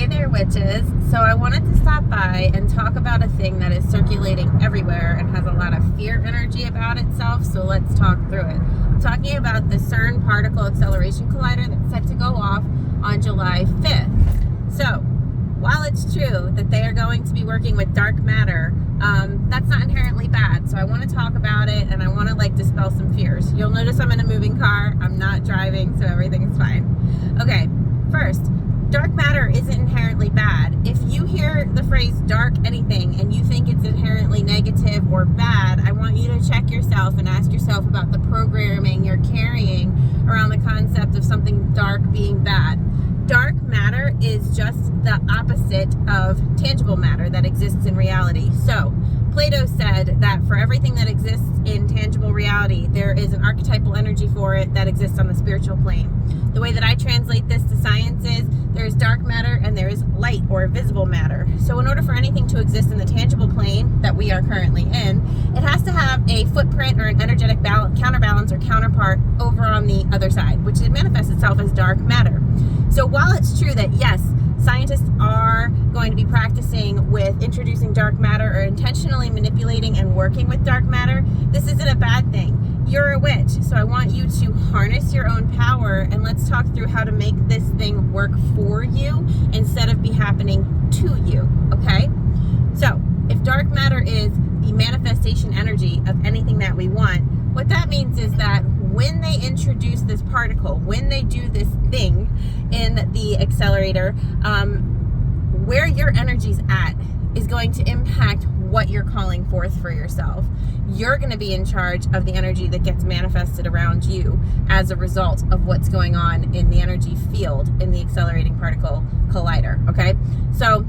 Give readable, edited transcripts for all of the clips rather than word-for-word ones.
Hey there, witches. So I wanted to stop by and talk about a thing that is circulating everywhere and has a lot of fear energy about itself, so let's talk through it. I'm talking about the CERN particle acceleration collider that's set to go off on July 5th. So while it's true that they are going to be working with dark matter, that's not inherently bad. So I want to talk about it and I want to dispel some fears. You'll notice I'm in a moving car. I'm not driving, so everything's fine. Okay, first, dark matter isn't inherently bad. If you hear the phrase dark anything and you think it's inherently negative or bad, I want you to check yourself and ask yourself about the programming you're carrying around the concept of something dark being bad. Dark matter is just the opposite of tangible matter that exists in reality. So Plato said that for everything that exists in tangible reality, there is an archetypal energy for it that exists on the spiritual plane. The way that I translate this to science is there is dark matter and there is light or visible matter. So in order for anything to exist in the tangible plane that we are currently in, it has to have a footprint or an energetic counterbalance or counterpart over on the other side, which manifests itself as dark matter. So while it's true that yes, scientists are going to be practicing with introducing dark matter or intentionally manipulating and working with dark matter, this isn't a bad thing. You're a witch, so I want you to harness your own power and let's talk through how to make this thing work for you instead of be happening to you, okay? So if dark matter is the manifestation energy of anything that we want, what that means is that when they introduce this particle, when they do this thing in the accelerator, where your energy's at is going to impact what you're calling forth for yourself. You're going to be in charge of the energy that gets manifested around you as a result of what's going on in the energy field in the accelerating particle collider, okay? So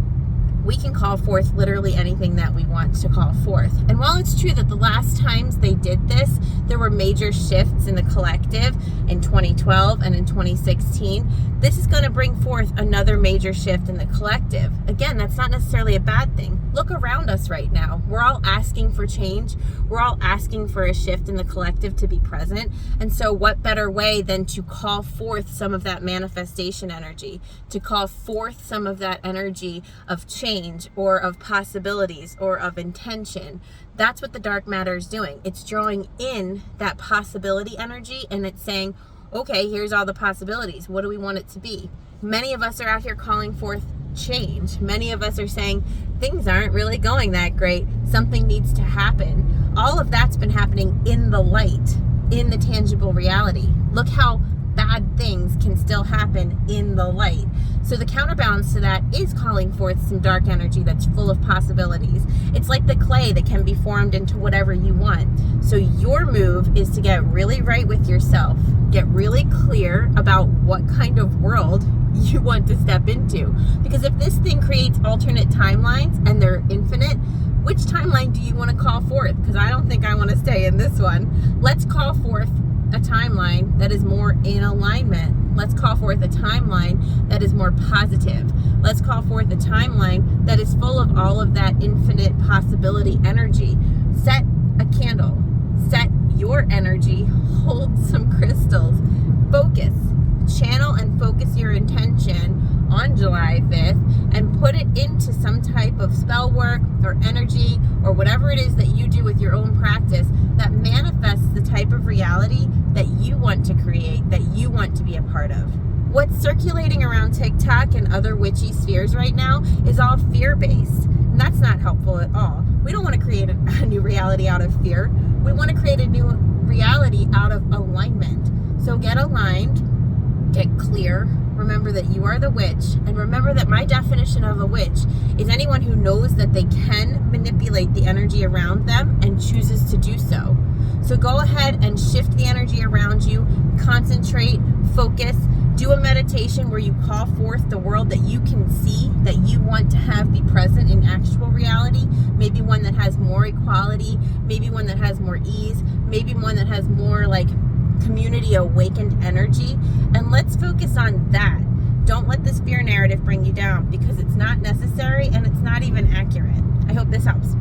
we can call forth literally anything that we want to call forth. And while it's true that the last times they did this, there were major shifts in the collective in 2012 and in 2016, this is going to bring forth another major shift in the collective. Again, that's not necessarily a bad thing. Look around us right now. We're all asking for change. We're all asking for a shift in the collective to be present. And so what better way than to call forth some of that manifestation energy, to call forth some of that energy of change or of possibilities or of intention. That's what the dark matter is doing. It's drawing in that possibility energy and it's saying, okay, here's all the possibilities. What do we want it to be? Many of us are out here calling forth change. Many of us are saying things aren't really going that great. Something needs to happen. All of that's been happening in the light, in the tangible reality. Look how bad things can still happen in the light. So the counterbalance to that is calling forth some dark energy that's full of possibilities. It's like the clay that can be formed into whatever you want. So your move is to get really right with yourself. Get really clear about what kind of world you want to step into. Because if this thing creates alternate timelines and they're infinite, which timeline do you want to call forth? Because I don't think I want to stay in this one. Let's call forth a timeline that is more in alignment. Let's call forth a timeline that is more positive. Let's call forth a timeline that is full of all of that infinite possibility energy. Set a candle. Set your energy. Hold some crystals. Focus. Channel and focus your intention on July 5th and put it into some type of spell work or energy or whatever it is that you do with your own practice that manifests the type of reality that you want to create, that you want to be a part of. What's circulating around TikTok and other witchy spheres right now is all fear-based, and that's not helpful at all. We don't want to create a new reality out of fear. We want to create a new reality out of alignment. So get aligned, get clear. Remember that you are the witch, and remember that my definition of a witch is anyone who knows that they can manipulate the energy around them and chooses to do so. So go ahead and shift the energy around you, concentrate, focus, do a meditation where you call forth the world that you can see, that you want to have be present in actual reality, maybe one that has more equality, maybe one that has more ease, maybe one that has more community awakened energy, and let's focus on that. Don't let this fear narrative bring you down because it's not necessary and it's not even accurate. I hope this helps.